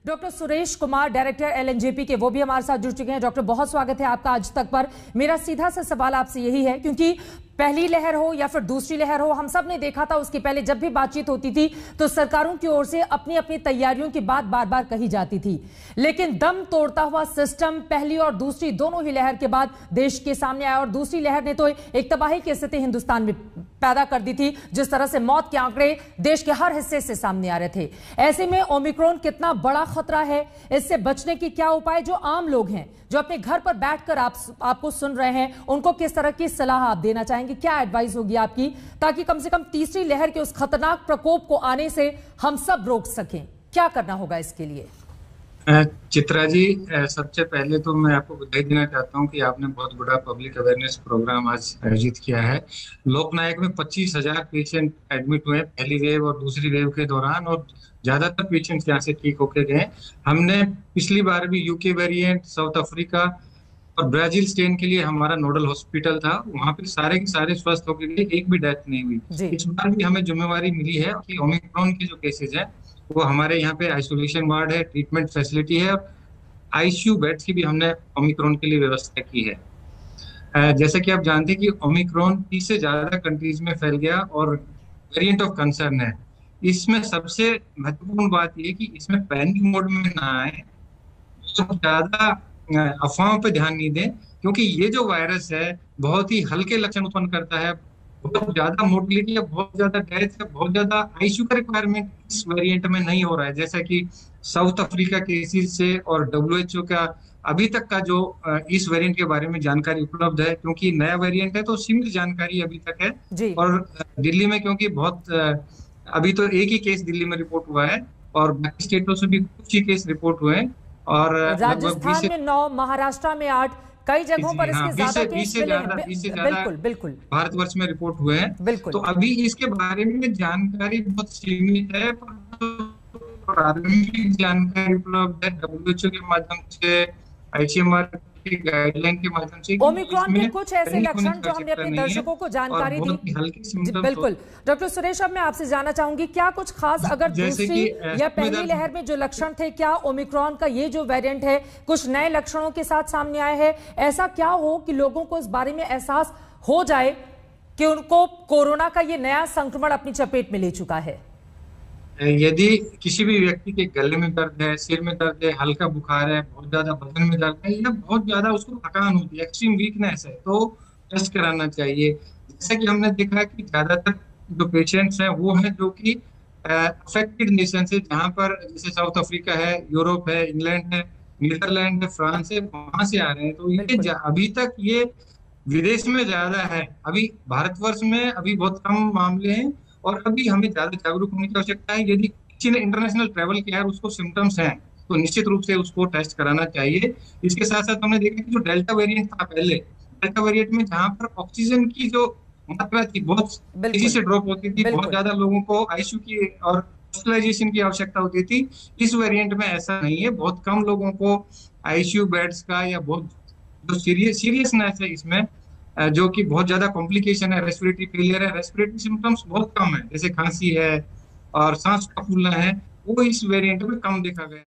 Doctor Suresh Kumar, director LNJP के, वो भी हमारे साथ जुड़ चुके हैं। डॉक्टर, बहुत स्वागत है आपका आज तक पर। मेरा सीधा सा सवाल आपसे यही है, क्योंकि पहली लहर हो या फिर दूसरी लहर हो, हम सब ने देखा था उसके पहले जब भी बातचीत होती थी तो सरकारों की ओर से अपनी अपनी तैयारियों की बात बार बार कही जाती थी, लेकिन दम तोड़ता हुआ सिस्टम पहली और दूसरी दोनों ही लहर के बाद देश के सामने आया। और दूसरी लहर ने तो एक तबाही की स्थिति हिंदुस्तान में पैदा कर दी थी, जिस तरह से मौत के आंकड़े देश के हर हिस्से से सामने आ रहे थे। ऐसे में ओमिक्रॉन कितना बड़ा खतरा है, इससे बचने की क्या उपाय, जो आम लोग हैं जो अपने घर पर बैठकर आपको सुन रहे हैं, उनको किस तरह की सलाह आप देना चाहेंगे? क्या एडवाइस होगी आपकी, ताकि कम से कम तीसरी लहर के उस खतरनाक प्रकोप को आने से हम सब रोक सकें? क्या करना होगा इसके लिए? चित्रा जी, सबसे पहले तो मैं आपको बधाई देना चाहता हूं कि आपने बहुत बड़ा पब्लिक अवेयरनेस प्रोग्राम आज आयोजित किया है। लोकनायक में 25,000 पेशेंट एडमिट हुए पहली वेव और दूसरी वेव के दौरान, और ज्यादातर पेशेंट्स यहाँ से ठीक होके गए। हमने पिछली बार भी यूके वेरिएंट, साउथ अफ्रीका और ब्राजील स्ट्रेन के लिए हमारा नोडल हॉस्पिटल था, वहां पे सारे के सारे स्वस्थ होके गए, एक भी डेथ नहीं हुई। इस बार भी हमें जिम्मेवारी मिली है कि ओमिक्रॉन के जो केसेज हैं वो हमारे यहाँ पे आइसोलेशन वार्ड है, ट्रीटमेंट फैसिलिटी है, और आईसीयू बेड्स की भी हमने ओमिक्रॉन के लिए व्यवस्था की है। जैसे कि आप जानते हैं कि ओमिक्रॉन 30 से ज्यादा कंट्रीज में फैल गया और वेरिएंट ऑफ कंसर्न है। इसमें सबसे महत्वपूर्ण बात यह कि इसमें पैनिक मोड में ना आए, तो ज्यादा अफवाहों पे ध्यान नहीं दें, क्योंकि ये जो वायरस है बहुत ही हल्के लक्षण उत्पन्न करता है। बहुत ज्यादा मोर्टिलिटी है, बहुत ज्यादा डेथ है, बहुत ज्यादा आईसीयू का रिक्वायरमेंट इस वेरिएंट में नहीं हो रहा है, जैसा कि साउथ अफ्रीका केसेस से और डब्ल्यूएचओ का अभी तक का जो इस वेरिएंट के बारे में जानकारी उपलब्ध है। क्योंकि नया वेरिएंट है तो सीमित जानकारी अभी तक है। और दिल्ली में क्योंकि बहुत अभी तो एक ही केस दिल्ली में रिपोर्ट हुआ है और बाकी स्टेटों से भी कुछ ही केस रिपोर्ट हुए हैं, और राजस्थान में 9, महाराष्ट्र में 8, कई जगहों पर इसके ज्यादा केस मिले हैं। बिल्कुल बिल्कुल भारतवर्ष में रिपोर्ट हुए हैं। तो अभी इसके बारे में जानकारी बहुत सीमित है, प्रारंभिक जानकारी उपलब्ध है डब्ल्यूएचओ के माध्यम से, आईसीएमआर की गाइडलाइन के माध्यम से। ओमिक्रॉन के कुछ ऐसे लक्षण जो हमने अपने दर्शकों को जानकारी दी। बिल्कुल डॉक्टर सुरेश, अब मैं आपसे जानना चाहूंगी, क्या कुछ खास, अगर दूसरी या पहली लहर में जो लक्षण थे, क्या ओमिक्रॉन का ये जो वेरिएंट है कुछ नए लक्षणों के साथ सामने आए हैं? ऐसा क्या हो कि लोगों को इस बारे में एहसास हो जाए कि उनको कोरोना का ये नया संक्रमण अपनी चपेट में ले चुका है? यदि किसी भी व्यक्ति के गले में दर्द है, सिर में दर्द है, हल्का बुखार है, बहुत ज्यादा बदन में दर्द है, या बहुत ज्यादा उसको थकान होती है, एक्सट्रीम वीकनेस है, तो टेस्ट कराना चाहिए। जैसे कि हमने देखा है कि ज्यादातर जो पेशेंट्स हैं वो हैं जो कि अफेक्टेड नेशन से, जहाँ पर जैसे साउथ अफ्रीका है, यूरोप है, इंग्लैंड है, नीदरलैंड है, फ्रांस है, वहां से आ रहे हैं। तो ये अभी तक ये विदेश में ज्यादा है, अभी भारतवर्ष में अभी बहुत कम मामले हैं, और अभी हमें ज्यादा जागरूक होने की आवश्यकता है। यदि किसी ने इंटरनेशनल ट्रैवल किया है, उसको सिम्टम्स हैं, तो निश्चित रूप से उसको टेस्ट कराना चाहिए। इसके साथ साथ हमने देखा कि जो डेल्टा वेरिएंट था पहले, डेल्टा वेरिएंट में जहां पर ऑक्सीजन की जो मात्रा थी बहुत तेजी से ड्रॉप होती थी, बहुत ज्यादा लोगों को आईसीयू की और हॉस्पिटलाइजेशन की आवश्यकता होती थी। इस वेरिएंट में ऐसा नहीं है, बहुत कम लोगों को आईसीयू बेड्स का या बहुत जो सीरियसनेस है इसमें, जो कि बहुत ज्यादा कॉम्प्लिकेशन है, रेस्पिरेटरी फेलियर है, रेस्पिरेटरी सिम्टम्स बहुत कम है, जैसे खांसी है और सांस का फूलना है, वो इस वेरिएंट में कम देखा गया।